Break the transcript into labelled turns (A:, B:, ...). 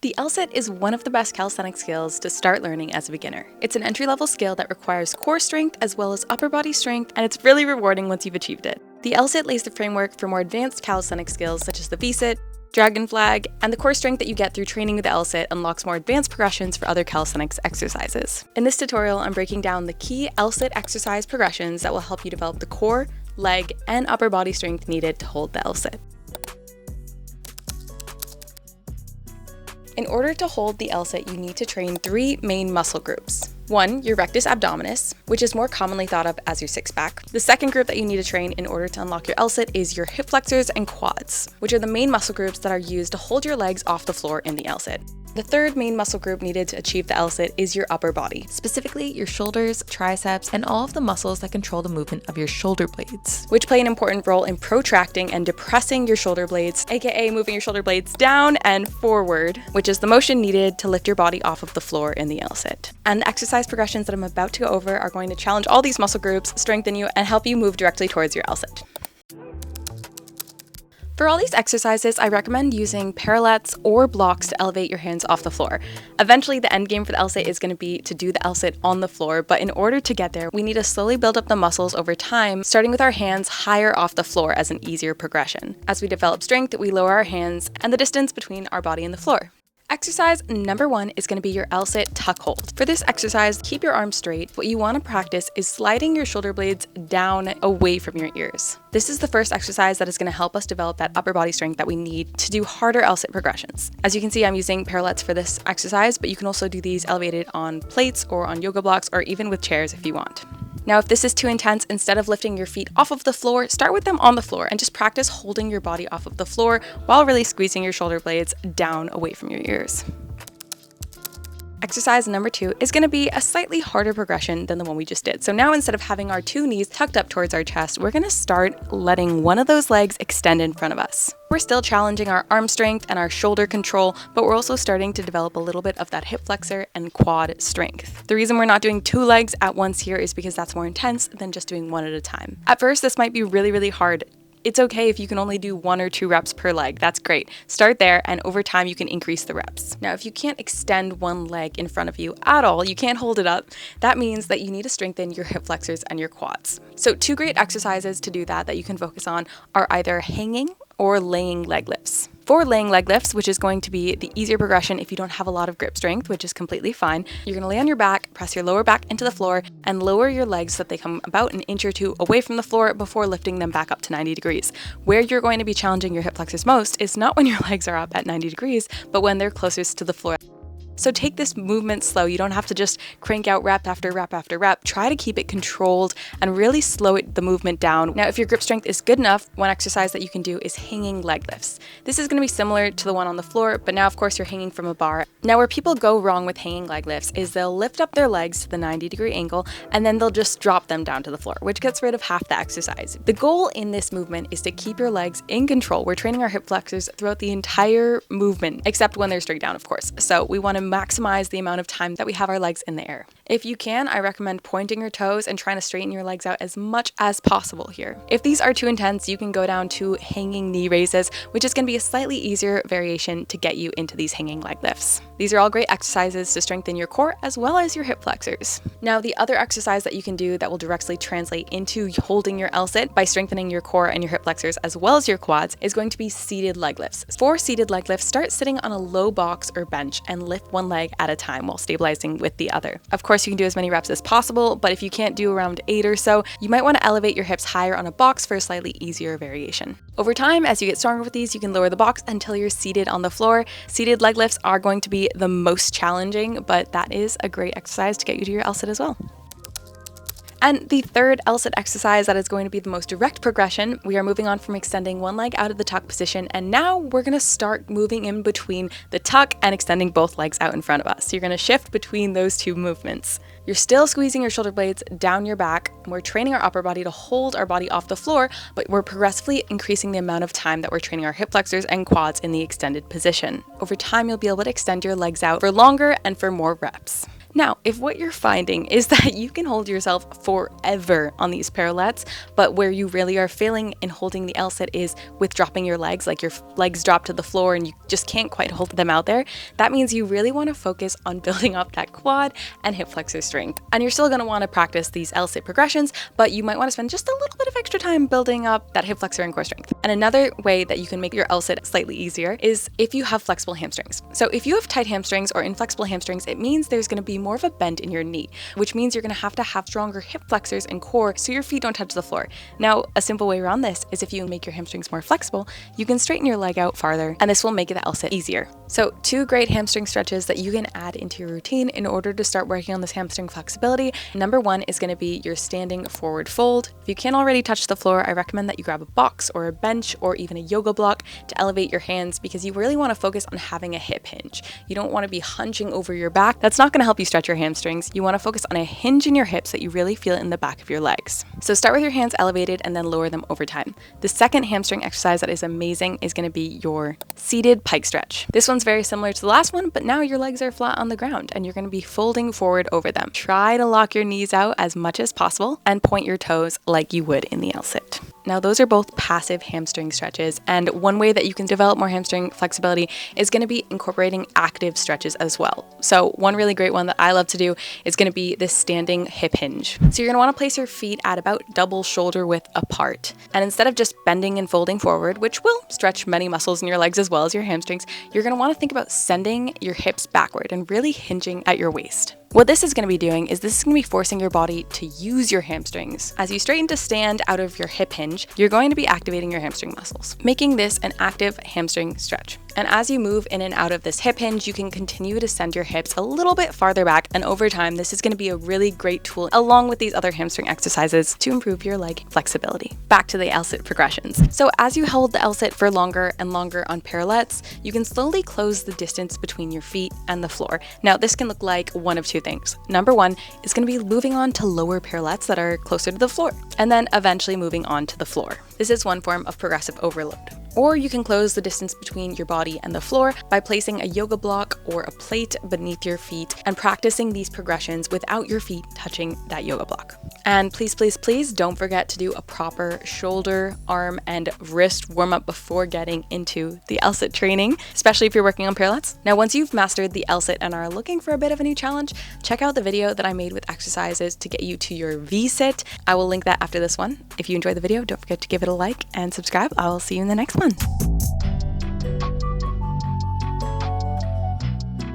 A: The L-sit is one of the best calisthenic skills to start learning as a beginner. It's an entry-level skill that requires core strength as well as upper body strength, and it's really rewarding once you've achieved it. The L-sit lays the framework for more advanced calisthenic skills such as the V-sit, dragon flag, and the core strength that you get through training with the L-sit unlocks more advanced progressions for other calisthenics exercises. In this tutorial, I'm breaking down the key L-sit exercise progressions that will help you develop the core, leg, and upper body strength needed to hold the L-sit. In order to hold the L-sit, you need to train three main muscle groups. One, your rectus abdominis, which is more commonly thought of as your six-pack. The second group that you need to train in order to unlock your L-sit is your hip flexors and quads, which are the main muscle groups that are used to hold your legs off the floor in the L-sit. The third main muscle group needed to achieve the L-sit is your upper body, specifically your shoulders, triceps, and all of the muscles that control the movement of your shoulder blades, which play an important role in protracting and depressing your shoulder blades, aka moving your shoulder blades down and forward, which is the motion needed to lift your body off of the floor in the L-sit. And the exercise progressions that I'm about to go over are going to challenge all these muscle groups, strengthen you, and help you move directly towards your L-sit. For all these exercises, I recommend using parallettes or blocks to elevate your hands off the floor. Eventually, the end game for the L-sit is going to be to do the L-sit on the floor, but in order to get there, we need to slowly build up the muscles over time, starting with our hands higher off the floor as an easier progression. As we develop strength, we lower our hands and the distance between our body and the floor. Exercise number one is going to be your L-sit tuck hold. For this exercise, keep your arms straight. What you want to practice is sliding your shoulder blades down away from your ears. This is the first exercise that is going to help us develop that upper body strength that we need to do harder L-sit progressions. As you can see, I'm using parallettes for this exercise, but you can also do these elevated on plates or on yoga blocks or even with chairs if you want. Now, if this is too intense, instead of lifting your feet off of the floor, start with them on the floor and just practice holding your body off of the floor while really squeezing your shoulder blades down away from your ears. Exercise number two is going to be a slightly harder progression than the one we just did. So now instead of having our two knees tucked up towards our chest, we're going to start letting one of those legs extend in front of us. We're still challenging our arm strength and our shoulder control, but we're also starting to develop a little bit of that hip flexor and quad strength. The reason we're not doing two legs at once here is because that's more intense than just doing one at a time. At first, this might be really hard. It's okay if you can only do 1 or 2 reps per leg. That's great. Start there, and over time you can increase the reps. Now, if you can't extend one leg in front of you at all, you can't hold it up, that means that you need to strengthen your hip flexors and your quads. So 2 great exercises to do that you can focus on are either hanging or laying leg lifts. For laying leg lifts, which is going to be the easier progression if you don't have a lot of grip strength, which is completely fine, you're going to lay on your back, press your lower back into the floor, and lower your legs so that they come about an inch or 2 away from the floor before lifting them back up to 90 degrees. Where you're going to be challenging your hip flexors most is not when your legs are up at 90 degrees, but when they're closest to the floor. So take this movement slow. You don't have to just crank out rep after rep after rep. Try to keep it controlled and really slow the movement down. Now, if your grip strength is good enough, one exercise that you can do is hanging leg lifts. This is going to be similar to the one on the floor, but now, of course, you're hanging from a bar. Now, where people go wrong with hanging leg lifts is they'll lift up their legs to the 90-degree angle, and then they'll just drop them down to the floor, which gets rid of half the exercise. The goal in this movement is to keep your legs in control. We're training our hip flexors throughout the entire movement, except when they're straight down, of course. So we want to maximize the amount of time that we have our legs in the air. If you can, I recommend pointing your toes and trying to straighten your legs out as much as possible here. If these are too intense, you can go down to hanging knee raises, which is going to be a slightly easier variation to get you into these hanging leg lifts. These are all great exercises to strengthen your core as well as your hip flexors. Now, the other exercise that you can do that will directly translate into holding your L-sit by strengthening your core and your hip flexors as well as your quads is going to be seated leg lifts. For seated leg lifts, start sitting on a low box or bench and lift one leg at a time while stabilizing with the other. Of course, you can do as many reps as possible, but if you can't do around 8 or so, you might want to elevate your hips higher on a box for a slightly easier variation. Over time, as you get stronger with these, you can lower the box until you're seated on the floor. Seated leg lifts are going to be the most challenging, but that is a great exercise to get you to your L-sit as well. And the third L-sit exercise that is going to be the most direct progression, we are moving on from extending one leg out of the tuck position, and now we're going to start moving in between the tuck and extending both legs out in front of us. So you're going to shift between those two movements. You're still squeezing your shoulder blades down your back, and we're training our upper body to hold our body off the floor, but we're progressively increasing the amount of time that we're training our hip flexors and quads in the extended position. Over time, you'll be able to extend your legs out for longer and for more reps. Now, if what you're finding is that you can hold yourself forever on these parallettes, but where you really are failing in holding the L-sit is with dropping your legs, like your legs drop to the floor and you just can't quite hold them out there, that means you really want to focus on building up that quad and hip flexor strength. And you're still going to want to practice these L-sit progressions, but you might want to spend just a little bit of extra time building up that hip flexor and core strength. And another way that you can make your L-sit slightly easier is if you have flexible hamstrings. So if you have tight hamstrings or inflexible hamstrings, it means there's going to be more of a bend in your knee, which means you're going to have stronger hip flexors and core so your feet don't touch the floor. Now, a simple way around this is if you make your hamstrings more flexible, you can straighten your leg out farther, and this will make the L-sit easier. So 2 great hamstring stretches that you can add into your routine in order to start working on this hamstring flexibility. Number 1 is going to be your standing forward fold. If you can't already touch the floor, I recommend that you grab a box or a bench or even a yoga block to elevate your hands, because you really want to focus on having a hip hinge. You don't want to be hunching over your back. That's not going to help you stretch your hamstrings. You want to focus on a hinge in your hips that you really feel it in the back of your legs. So start with your hands elevated and then lower them over time. The second hamstring exercise that is amazing is going to be your seated pike stretch. This one's very similar to the last one, but now your legs are flat on the ground and you're going to be folding forward over them. Try to lock your knees out as much as possible and point your toes like you would in the L-sit. Now, those are both passive hamstring stretches, and one way that you can develop more hamstring flexibility is going to be incorporating active stretches as well. So one really great one that I love to do is going to be this standing hip hinge. So you're going to want to place your feet at about double shoulder width apart. And instead of just bending and folding forward, which will stretch many muscles in your legs as well as your hamstrings, you're going to want to think about sending your hips backward and really hinging at your waist. What this is going to be doing is this is going to be forcing your body to use your hamstrings. As you straighten to stand out of your hip hinge, you're going to be activating your hamstring muscles, making this an active hamstring stretch. And as you move in and out of this hip hinge, you can continue to send your hips a little bit farther back, and over time, this is going to be a really great tool along with these other hamstring exercises to improve your leg flexibility. Back to the L-sit progressions. So as you hold the L-sit for longer and longer on parallettes, you can slowly close the distance between your feet and the floor. Now, this can look like one of 2 things. Number 1 is going to be moving on to lower parallettes that are closer to the floor, and then eventually moving on to the floor. This is one form of progressive overload. Or you can close the distance between your body and the floor by placing a yoga block or a plate beneath your feet and practicing these progressions without your feet touching that yoga block. And please, please, please don't forget to do a proper shoulder, arm, and wrist warm-up before getting into the L-sit training, especially if you're working on parallettes. Now, once you've mastered the L-sit and are looking for a bit of a new challenge, check out the video that I made with exercises to get you to your V-sit. I will link that after this one. If you enjoyed the video, don't forget to give it a like and subscribe. I will see you in the next one.